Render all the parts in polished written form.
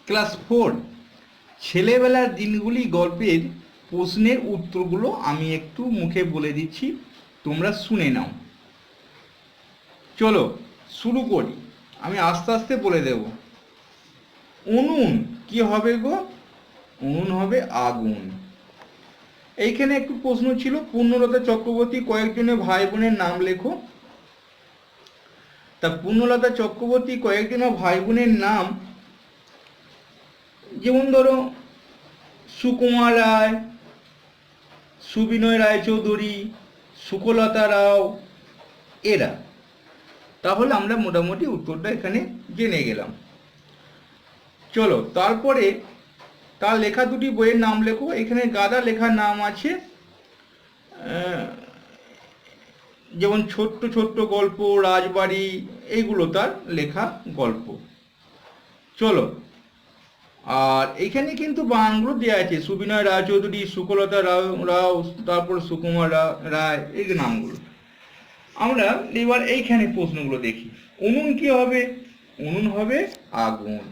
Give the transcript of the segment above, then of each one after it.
Class 4 ছেলেবেলার দিনগুলি গল্পের প্রশ্নের উত্তরগুলো আমি একটু মুখে বলে দিচ্ছি, তোমরা শুনে নাও। চলো শুরু করি, আমি আস্তে আস্তে বলে দেব। উনুন কি হবে গো? উনুন হবে আগুন। এইখানে একটু প্রশ্ন ছিল, পূর্ণলতা চক্রবর্তী কয়েকজনের ভাই বোনের নাম লেখো। তা পূর্ণলতা চক্রবর্তী কয়েকজনের ভাই বোনের নাম, যেমন ধরো সুকুমার রায়, সুবিনয় রায়চৌধুরী, সুকলতা রাও, এরা। তাহলে আমরা মোটামুটি উত্তরটা এখানে জেনে গেলাম। চলো তারপরে তার লেখা দুটি বইয়ের নাম লেখো। এখানে গাদা লেখার নাম আছে, যেমন ছোট্ট ছোট্ট গল্প, রাজবাড়ি, এইগুলো তার লেখা গল্প। চলো, আর এখানে কিন্তু বানানগুলো দেওয়া আছে, সুবিনয় রায়চৌধুরী, সুকলতা রাও, তারপর সুকুমার রায়, এই যে নামগুলো। আমরা এবার এইখানে প্রশ্নগুলো দেখি। উনুন কি হবে? উনুন হবে আগুন।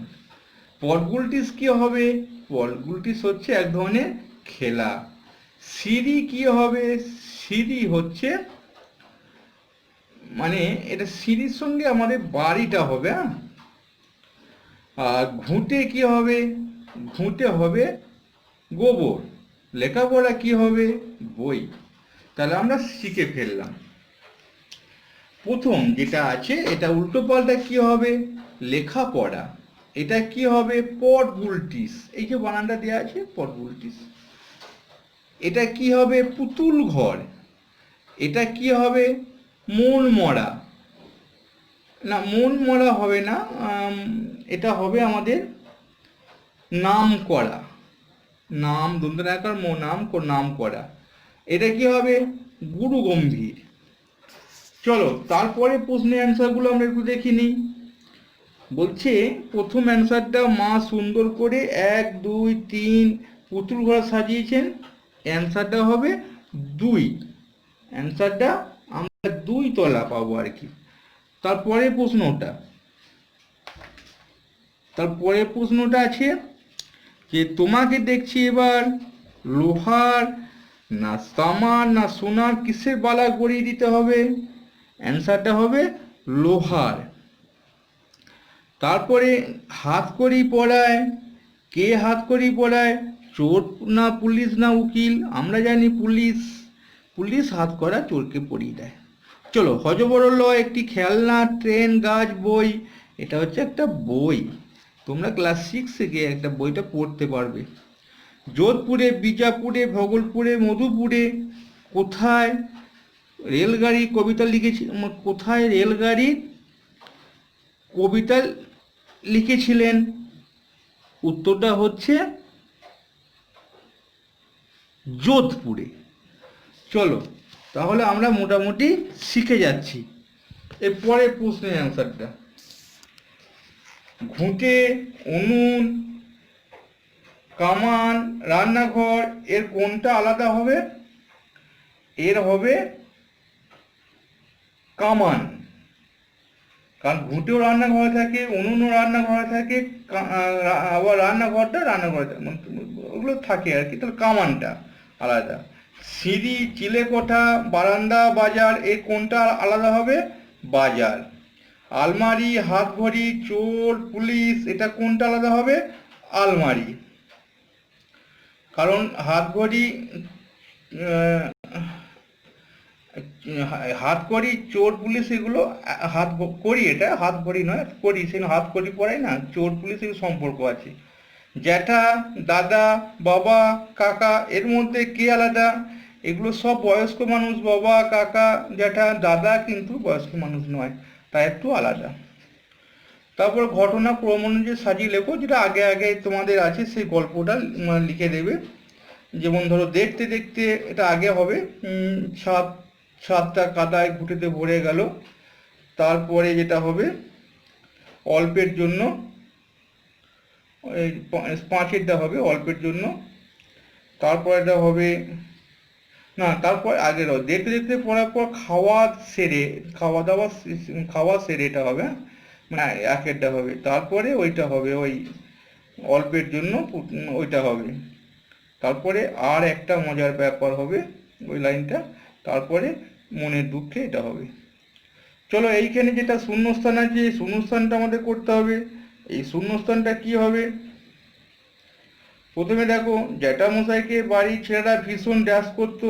পটগুলটিস কি হবে? পটগুলটিস হচ্ছে এক ধরনের খেলা। সিঁড়ি কি হবে? সিঁড়ি হচ্ছে, মানে এটা সিঁড়ির সঙ্গে আমাদের বাড়িটা হবে। আর ঘুঁটে কি হবে? ঘুঁটে হবে গোবর। লেখাপড়া কি হবে? বই। তাহলে আমরা শিখে ফেললাম। প্রথম যেটা আছে এটা উল্টো পাল্টা কি হবে? লেখাপড়া। এটা কি হবে? পটগুলটিস। এই যে বানানটা দেওয়া আছে পটগুলটিস। এটা কি হবে? পুতুল ঘর। এটা কি হবে? মন মরা। না, মন মরা হবে না, এটা হবে আমাদের নাম করা। নাম দন্তনাকার নাম করা। এটা কি হবে? গুরু গম্ভীর। চলো তারপরে প্রশ্নের অ্যান্সারগুলো আমরা একটু দেখে নিই। বলছে প্রথম অ্যান্সারটা, মা সুন্দর করে 1 2 3 পুতুল ঘর সাজিয়েছেন। অ্যান্সারটা হবে 2। অ্যান্সারটা আমরা 2 তলা পাবো আর কি। তারপরে প্রশ্নটা আছে যে তোমাকে দেখছি এবার লোহার না তামার না সোনার কিসের বালা গড়িয়ে দিতে হবে? অ্যান্সারটা হবে লোহার। তারপরে হাতকড়ি পরায়, কে হাতকড়ি পরায়? চোর না পুলিশ না উকিল? আমরা জানি পুলিশ। পুলিশ হাতকড়া চোরকে পরিয়ে দেয়। চলো, হযবরল একটি খেলনা, ট্রেন, গাছ, বই। এটা হচ্ছে একটা বই, তোমরা ক্লাস 6 থেকে একটা বইটা পড়তে পারবে। যোধপুরে, বিজাপুরে, ভগলপুরে, মধুপুরে কোথায় রেলগাড়ি কবিতা লিখেছি? কোথায় রেলগাড়ির কবিতা লিখেছিলেন? উত্তরটা হচ্ছে যোধপুরে। চলো তাহলে আমরা মোটামুটি শিখে যাচ্ছি। এরপরে প্রশ্নের অ্যান্সারটা, ঘুঁটে, উনুন, কামান, রান্নাঘর, এর কোনটা আলাদা হবে? এর হবে কামান। কারণ ঘুঁটেও রান্নাঘরে থাকে, উনুনও রান্নাঘরে থাকে, আবার রান্নাঘরে থাকে, ওগুলো থাকে আর কি। তাহলে কামানটা আলাদা। সিঁড়ি, চিলেকোঠা, বারান্দা, বাজার, এর কোনটা আলাদা হবে? বাজার। আলমারি, হাতঘড়ি, চোর, পুলিশ, এটা কোনটা আলাদা হবে? আলমারি। কারণ হাতঘড়ি, হাতকড়ি, চোর, পুলিশ, এগুলো হাত করি, এটা হাত ঘড়ি নয়, করি, সেগুলো হাত কড়ি পড়াই না। চোর, পুলিশ, এগুলো সম্পর্ক আছে। জ্যাঠা, দাদা, বাবা, কাকা, এর মধ্যে কে আলাদা? এগুলো সব বয়স্ক মানুষ। বাবা, কাকা, জ্যাঠা, দাদা কিন্তু বয়স্ক মানুষ নয়, তাই একটু আলাদা। তারপর ঘটনা ক্রম অনুযায়ী সাজিয়ে লেখো, যেটা আগে আগে তোমাদের আছে সেই গল্পটা লিখে দেবে। যেমন ধরো দেখতে দেখতে, এটা আগে হবে। ছাদটা কাদায় ঘুঁটেতে ভরে গেল। তারপরে যেটা হবে অল্পের জন্য, এই পাঁচেরটা হবে অল্পের জন্য। তারপরেটা হবে, না তারপর আগের দেখতে দেখতে পড়ার পর খাওয়া সেরে এটা হবে, মানে একেরটা হবে। তারপরে ওইটা হবে ওই অল্পের জন্য ওইটা হবে। তারপরে আর একটা মজার ব্যাপার হবে ওই লাইনটা, তারপরে মনের দুঃখে এটা হবে। চলো এইখানে যেটা শূন্যস্থান আছে এই শূন্যস্থানটা আমাদের করতে হবে। এই শূন্যস্থানটা কি হবে, প্রথমে দেখো জ্যাঠামশাইকে বাড়ির ছেলেরা ভীষণ ড্যাশ করতো,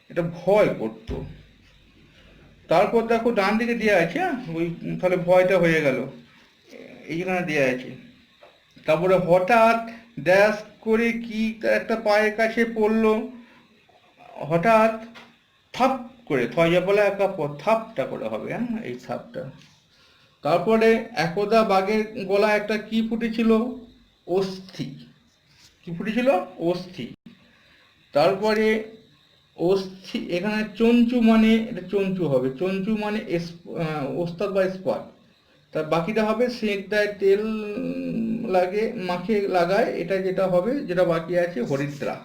এটা ভয় করতো। তারপর দেখো ডান দিকে দেওয়া আছে, ওই তাহলে ভয়টা হয়ে গেল, এইখানে দেওয়া আছে। তারপরে হঠাৎ ড্যাশ করে কি একটা পায়ের কাছে পড়লো, হঠাৎ থাপ করে থয়া বলে একা থাপটা করে হবে, হ্যাঁ এই থাপটা। তারপরে একদা বাঘের গলা একটা কি ফুটেছিল, অস্থি। কি ফুটেছিল, অস্থি। তারপরে অস্থি, এখানে চঞ্চু মানে এটা চঞ্চু হবে, চঞ্চু মানে ওস্তাদ বা স্পার্ট। তার বাকিটা হবে সেটায় তেল লাগে মাখে লাগায়, এটা যেটা হবে যেটা বাকি আছে হরিদ্রা,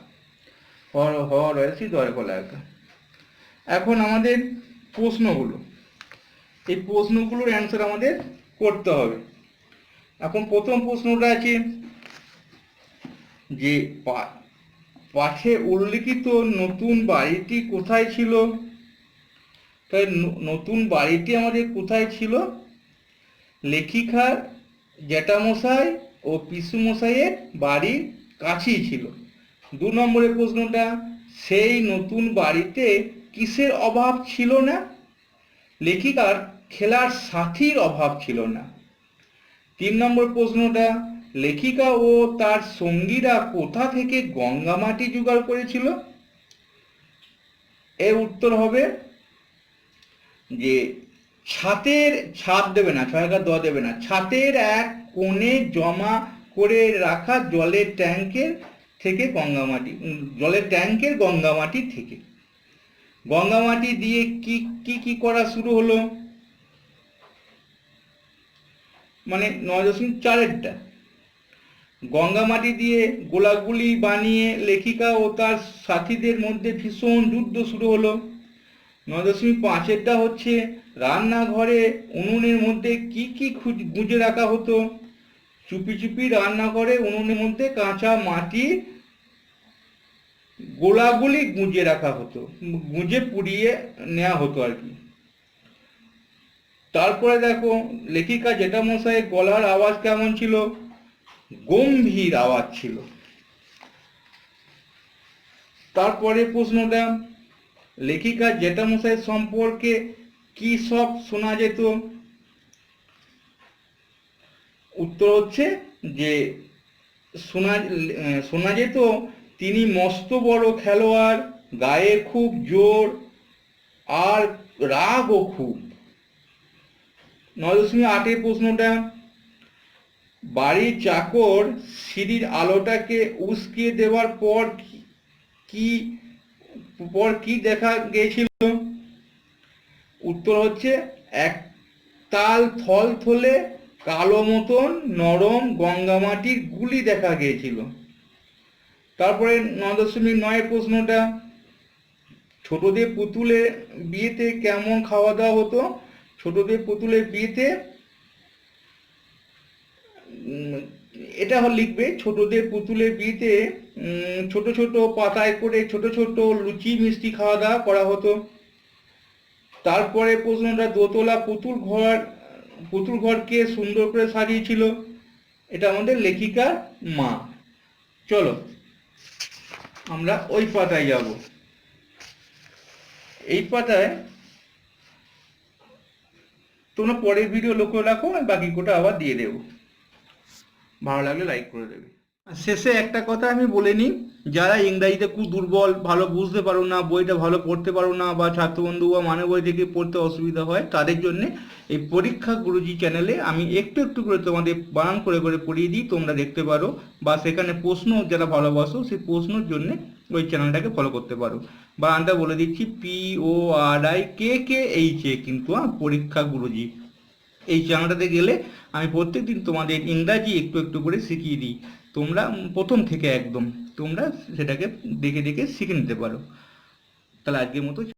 রয়েছে দরে বলা একা। এখন আমাদের প্রশ্নগুলো, এই প্রশ্নগুলোর অ্যান্সার আমাদের করতে হবে। এখন প্রথম প্রশ্নটা আছে যে পাঠে উল্লিখিত নতুন বাড়িটি কোথায় ছিল। তাই নতুন বাড়িটি আমাদের কোথায় ছিল, লেখিকার জ্যাঠামশাই ও পিসুমশাইয়ের বাড়ির কাছেই ছিল। 2 নম্বরের প্রশ্নটা, সেই নতুন বাড়িতে কিসের অভাব ছিল না, লেখিকার খেলার সাথীর অভাব ছিল না। 3 নম্বর প্রশ্নটা, লেখিকা ও তার সঙ্গীরা কোথা থেকে গঙ্গামাটি জোগাড় করেছিল, এর উত্তর হবে যে ছাদ দেবে না, ছয়কার দ দেবে না, ছাতের এক কোণে জমা করে রাখা জলের ট্যাঙ্কের থেকে গঙ্গামাটি, জলের ট্যাঙ্কের গঙ্গামাটি থেকে। গঙ্গামাটি দিয়ে কি কি কি করা শুরু হলো, মানে 9.4-এরটা, গঙ্গামাটি দিয়ে গোলাগুলি বানিয়ে লেখিকা ও তার সাথীদের মধ্যে ভীষণ যুদ্ধ শুরু হলো। 9.5-এরটা হচ্ছে রান্নাঘরে উনুনের মধ্যে কি কি গুঁজে রাখা হতো, চুপি চুপি রান্নাঘরে উনুনের মধ্যে কাঁচা মাটি গোলাগুলি গুঁজে রাখা হতো, গুঁজে পুড়িয়ে নেওয়া হতো আর কি। তারপরে দেখো লেখিকা জ্যাঠামশাইয়ের গলার আওয়াজ কেমন ছিল, গম্ভীর আওয়াজ ছিল। তারপরে প্রশ্নটা, লেখিকা জ্যাঠামশাই সম্পর্কে কি সব শোনা যেত, উত্তর হচ্ছে যে শোনা যেত তিনি মস্ত বড় খেলোয়াড়, গায়ে খুব জোর আর রাগও খুব। 9.8-এর প্রশ্নটা, বাড়ির চাকর সিঁড়ির আলোটাকে উস্কিয়ে দেওয়ার কি দেখা গিয়েছিল, উত্তর হচ্ছে এক তাল থলথলে কালো মতন নরম গঙ্গামাটির গুলি দেখা গিয়েছিল। তারপরে 9.9-এর প্রশ্নটা, ছোটদের পুতুলের বিয়েতে কেমন খাওয়া দাওয়া হতো, ছোটদের পুতুলের বিয়েতে এটা লিখবে, ছোটদের পুতুলের বিয়েতে ছোট ছোট পাতায় করে ছোট ছোট লুচি মিষ্টি খাওয়া দাওয়া করা হতো। তারপরে প্রশ্নটা, দোতলা পুতুল ঘরকে সুন্দর করে সাজিয়েছিল, এটা আমাদের লেখিকার মা। চলো আমরা ওই পাতায় যাব। এই পাতায় তোমরা পরের ভিডিও লক্ষ্য রাখো, আর বাকি কোটা আবার দিয়ে দেবো, ভালো লাগলে লাইক করে দেবে। শেষে একটা কথা আমি বলে নিই, যারা ইংরাজিতে খুব দুর্বল, ভালো বুঝতে পারো না, বইটা ভালো পড়তে পারো না, বা ছাত্রবন্ধু বা মানে বই থেকে পড়তে অসুবিধা হয়, তাদের জন্য এই পরীক্ষা গুরুজি চ্যানেলে আমি একটু একটু করে তোমাদের বানান করে করে পড়িয়ে দিই, তোমরা দেখতে পারো, বা সেখানে প্রশ্ন যারা ভালোবাসো সেই প্রশ্নের জন্য ওই চ্যানেলটাকে ফলো করতে পারো। বানানটা বলে দিচ্ছি, PORIKKHA, কিন্তু পরীক্ষা গুরুজি। এই চ্যানেলটাতে গেলে আমি প্রত্যেকদিন তোমাদের ইংরাজি একটু একটু করে শিখিয়ে দিই, তোমরা প্রথম থেকে একদম তোমরা সেটাকে দেখে দেখে শিখে নিতে পারো। তাহলে আজকের মতো